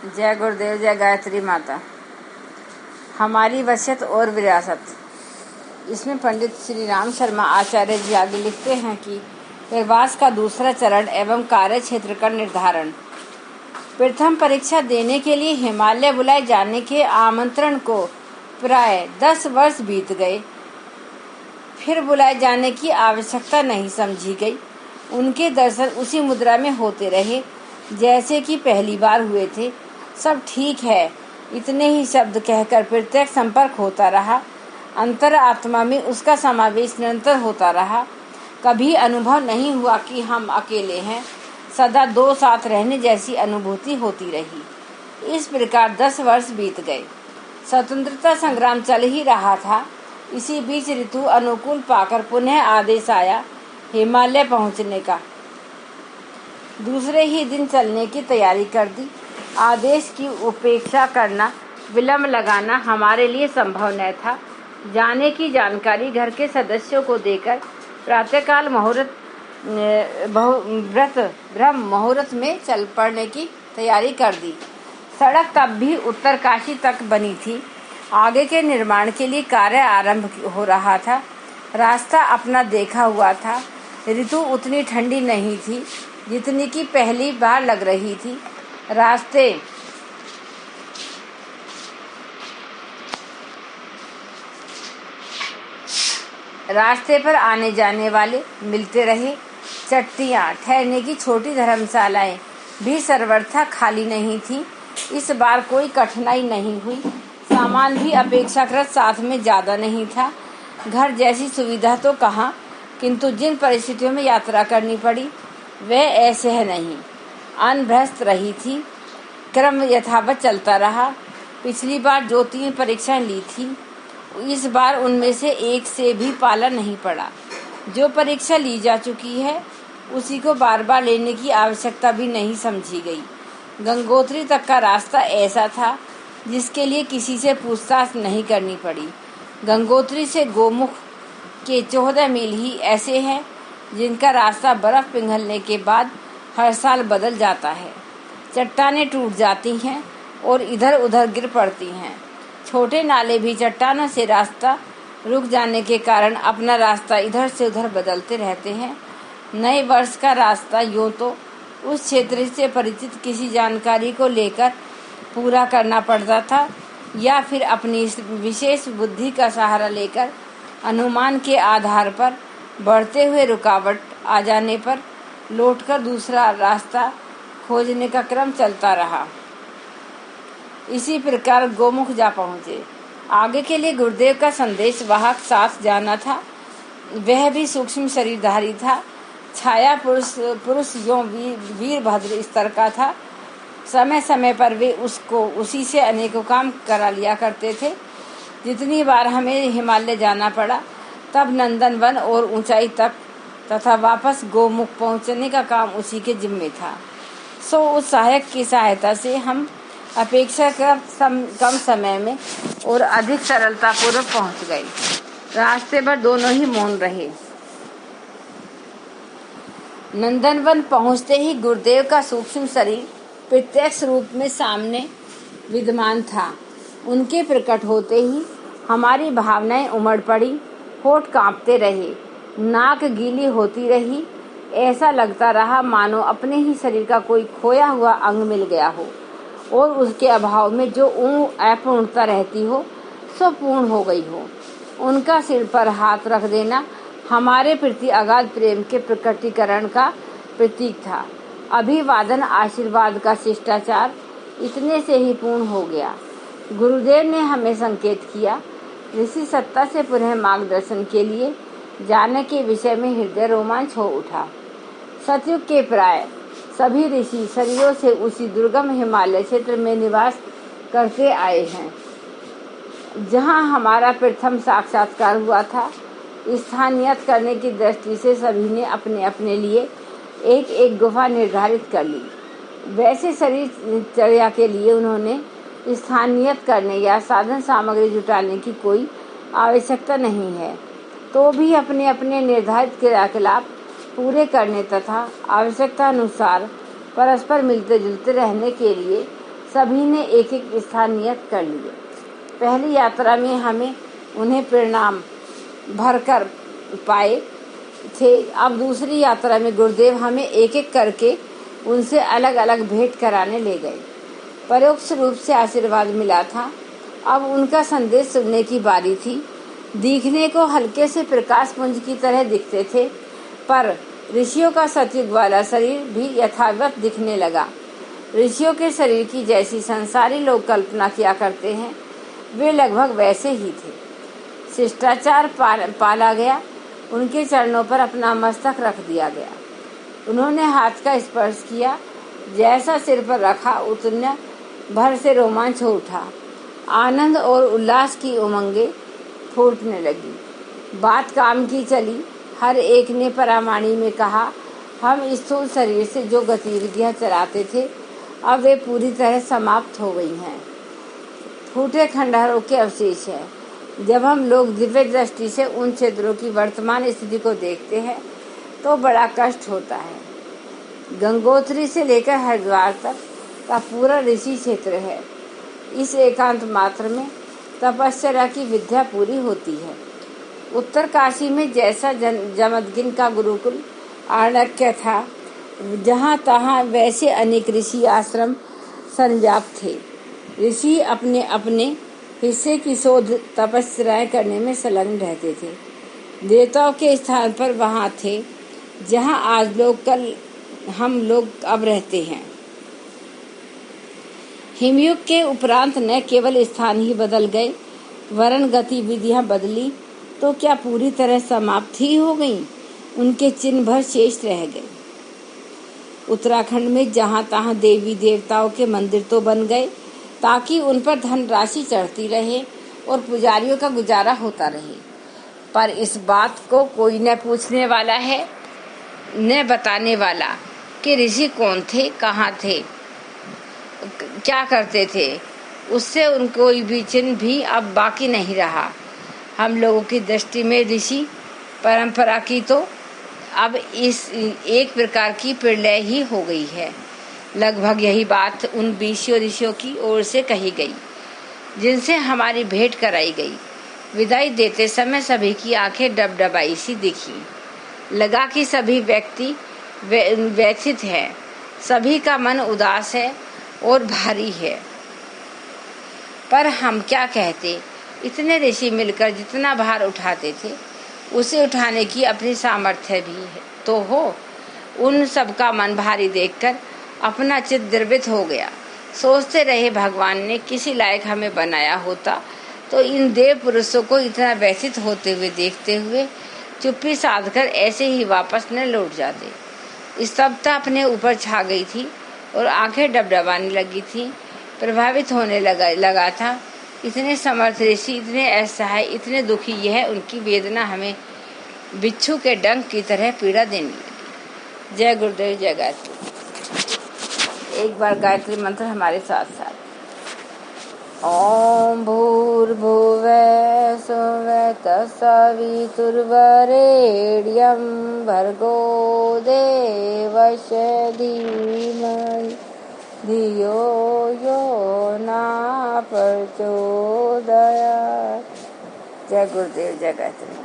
जय गुरुदेव, जय गायत्री माता। हमारी वसीयत और विरासत। इसमें पंडित श्री राम शर्मा आचार्य जी आगे लिखते हैं कि प्रवास का दूसरा चरण एवं कार्य क्षेत्र का निर्धारण। प्रथम परीक्षा देने के लिए हिमालय बुलाए जाने के आमंत्रण को प्राय 10 वर्ष बीत गए। फिर बुलाए जाने की आवश्यकता नहीं समझी गई। उनके दर्शन उसी मुद्रा में होते रहे जैसे कि पहली बार हुए थे। सब ठीक है, इतने ही शब्द कहकर प्रत्यक्ष संपर्क होता रहा। अंतर आत्मा में उसका समावेश निरंतर होता रहा। कभी अनुभव नहीं हुआ कि हम अकेले हैं। सदा दो साथ रहने जैसी अनुभूति होती रही। इस प्रकार 10 वर्ष बीत गए। स्वतंत्रता संग्राम चल ही रहा था। इसी बीच ऋतु अनुकूल पाकर पुनः आदेश आया हिमालय पहुंचने का। दूसरे ही दिन चलने की तैयारी कर दी। आदेश की उपेक्षा करना, विलंब लगाना हमारे लिए संभव न था। जाने की जानकारी घर के सदस्यों को देकर प्रातःकाल ब्रह्म मुहूर्त में चल पड़ने की तैयारी कर दी। सड़क तब भी उत्तरकाशी तक बनी थी। आगे के निर्माण के लिए कार्य आरंभ हो रहा था। रास्ता अपना देखा हुआ था। ऋतु उतनी ठंडी नहीं थी जितनी की पहली बार लग रही थी। रास्ते पर आने जाने वाले मिलते रहे। चट्टियाँ, ठहरने की छोटी धर्मशालाएं भी सर्वथा खाली नहीं थी। इस बार कोई कठिनाई नहीं हुई। सामान भी अपेक्षाकृत साथ में ज्यादा नहीं था। घर जैसी सुविधा तो कहाँ, किंतु जिन परिस्थितियों में यात्रा करनी पड़ी वह ऐसे है नहीं। अनभ्यस्त रही थी। क्रम यथावत चलता रहा। पिछली बार जो 3 परीक्षाएं ली थी, इस बार उनमें से एक से भी पाला नहीं पड़ा। जो परीक्षा ली जा चुकी है उसी को बार बार लेने की आवश्यकता भी नहीं समझी गई। गंगोत्री तक का रास्ता ऐसा था जिसके लिए किसी से पूछताछ नहीं करनी पड़ी। गंगोत्री से गोमुख के 14 मील ही ऐसे हैं जिनका रास्ता बर्फ पिघलने के बाद हर साल बदल जाता है। चट्टानें टूट जाती हैं और इधर उधर गिर पड़ती हैं। छोटे नाले भी चट्टानों से रास्ता रुक जाने के कारण अपना रास्ता इधर से उधर बदलते रहते हैं। नए वर्ष का रास्ता यूँ तो उस क्षेत्र से परिचित किसी जानकारी को लेकर पूरा करना पड़ता था, या फिर अपनी विशेष बुद्धि का सहारा लेकर अनुमान के आधार पर बढ़ते हुए रुकावट आ जाने पर लौटकर दूसरा रास्ता खोजने का क्रम चलता रहा। इसी प्रकार गोमुख जा पहुँचे। आगे के लिए गुरुदेव का संदेश वाहक साथ जाना था। वह भी सूक्ष्म शरीरधारी था। छाया पुरुष यों वीरभद्र स्तर का था। समय समय पर वे उसी से अनेकों काम करा लिया करते थे। जितनी बार हमें हिमालय जाना पड़ा तब नंदनवन और ऊंचाई तक तथा वापस गोमुख पहुंचने का काम उसी के जिम्मे था। सो उस सहायक की सहायता से हम अपेक्षाकृत कम समय में और अधिक सरलता पूर्वक पहुंच गए। रास्ते पर दोनों ही मौन रहे। नंदनवन पहुंचते ही गुरुदेव का सूक्ष्म शरीर प्रत्यक्ष रूप में सामने विद्यमान था। उनके प्रकट होते ही हमारी भावनाएं उमड़ पड़ी। होठ कांपते रहे, नाक गीली होती रही। ऐसा लगता रहा मानो अपने ही शरीर का कोई खोया हुआ अंग मिल गया हो और उसके अभाव में जो अपूर्णता रहती हो सो पूर्ण हो गई हो। उनका सिर पर हाथ रख देना हमारे प्रति अगाध प्रेम के प्रकटीकरण का प्रतीक था। अभिवादन आशीर्वाद का शिष्टाचार इतने से ही पूर्ण हो गया। गुरुदेव ने हमें संकेत किया। ऋषि सत्ता से पुनः मार्गदर्शन के लिए जाने के विषय में हृदय रोमांच हो उठा। सतयुग के प्राय सभी ऋषि सदियों से उसी दुर्गम हिमालय क्षेत्र में निवास करते आए हैं जहां हमारा प्रथम साक्षात्कार हुआ था। स्थानीयत करने की दृष्टि से सभी ने अपने अपने लिए एक एक गुफा निर्धारित कर ली। वैसे शरीरचर्या के लिए उन्होंने स्थानीयत करने या साधन सामग्री जुटाने की कोई आवश्यकता नहीं है। तो भी अपने अपने निर्धारित क्रियाकलाप पूरे करने तथा आवश्यकता अनुसार परस्पर मिलते जुलते रहने के लिए सभी ने एक एक स्थान नियत कर लिए। पहली यात्रा में हमें उन्हें प्रणाम भरकर पाए थे। अब दूसरी यात्रा में गुरुदेव हमें एक एक करके उनसे अलग अलग भेंट कराने ले गए। परोक्ष रूप से आशीर्वाद मिला था। अब उनका संदेश सुनने की बारी थी। दिखने को हल्के से प्रकाश पुंज की तरह दिखते थे, पर ऋषियों का सतयुग वाला शरीर भी यथावत दिखने लगा। ऋषियों के शरीर की जैसी संसारी लोग कल्पना किया करते हैं, वे लगभग वैसे ही थे। शिष्टाचार पाला गया। उनके चरणों पर अपना मस्तक रख दिया गया। उन्होंने हाथ का स्पर्श किया। जैसा सिर पर रखा उतने भर से रोमांच हो उठा। आनंद और उल्लास की उमंगें फूटने लगी। बात काम की चली। हर एक ने परामाणी में कहा, हम स्थूल शरीर से जो गतिविधियां चलाते थे, अब वे पूरी तरह समाप्त हो गई हैं। फूटे खंडहरों के अवशेष हैं। जब हम लोग दिव्य दृष्टि से उन क्षेत्रों की वर्तमान स्थिति को देखते हैं तो बड़ा कष्ट होता है। गंगोत्री से लेकर हरिद्वार तक का पूरा ऋषि क्षेत्र है। इस एकांत मात्र में तपश्चर्या की विद्या पूरी होती है। उत्तर काशी में जैसा जमदग्नि का गुरुकुल आरण्यक था, जहाँ तहाँ वैसे अनेक ऋषि आश्रम संव्याप्त थे। ऋषि अपने अपने हिस्से की शोध तपस्याएं करने में संलग्न रहते थे। देवताओं के स्थान पर वहाँ थे जहाँ आज लोग कल हम लोग अब रहते हैं। हिमयुग के उपरांत न केवल स्थान ही बदल गए, वरन गतिविधियां बदली तो क्या पूरी तरह समाप्त ही हो गईं। उनके चिन्ह भर शेष रह गए। उत्तराखंड में जहाँ तहाँ देवी देवताओं के मंदिर तो बन गए ताकि उन पर धनराशि चढ़ती रहे और पुजारियों का गुजारा होता रहे, पर इस बात को कोई न पूछने वाला है न बताने वाला कि ऋषि कौन थे, कहाँ थे, क्या करते थे। उससे उनको कोई भी चिन्ह भी अब बाकी नहीं रहा। हम लोगों की दृष्टि में ऋषि परंपरा की तो अब इस एक प्रकार की प्रलय ही हो गई है। लगभग यही बात उन 20 ऋषियों की ओर से कही गई जिनसे हमारी भेंट कराई गई। विदाई देते समय सभी की आंखें डबडबाई सी दिखी। लगा कि सभी व्यक्ति व्यथित हैं, सभी का मन उदास है और भारी है। पर हम क्या कहते, इतने ऋषि मिलकर जितना भार उठाते थे उसे उठाने की अपनी सामर्थ्य भी तो हो। उन सबका मन भारी देखकर अपना चित्त द्रवित हो गया। सोचते रहे, भगवान ने किसी लायक हमें बनाया होता तो इन देव पुरुषों को इतना व्यथित होते हुए देखते हुए चुप्पी साधकर ऐसे ही वापस न लौट जाते। स्तब्धता अपने ऊपर छा गई थी और आंखें डबडबाने लगी थी। प्रभावित होने लगा था। इतने समर्थ ऋषि, इतने असहाय, इतने दुखी, यह उनकी वेदना हमें बिच्छू के डंक की तरह पीड़ा देने लगी। जय गुरुदेव, जय गायत्री। एक बार गायत्री मंत्र हमारे साथ साथ। ओम भूर्भुवः स्वः तत्सवितुर्वरेण्यं भर्गो देवस्य धीमहि धियो यो न प्रचोदयात्। जय गुरुदेव, जय गायत्री।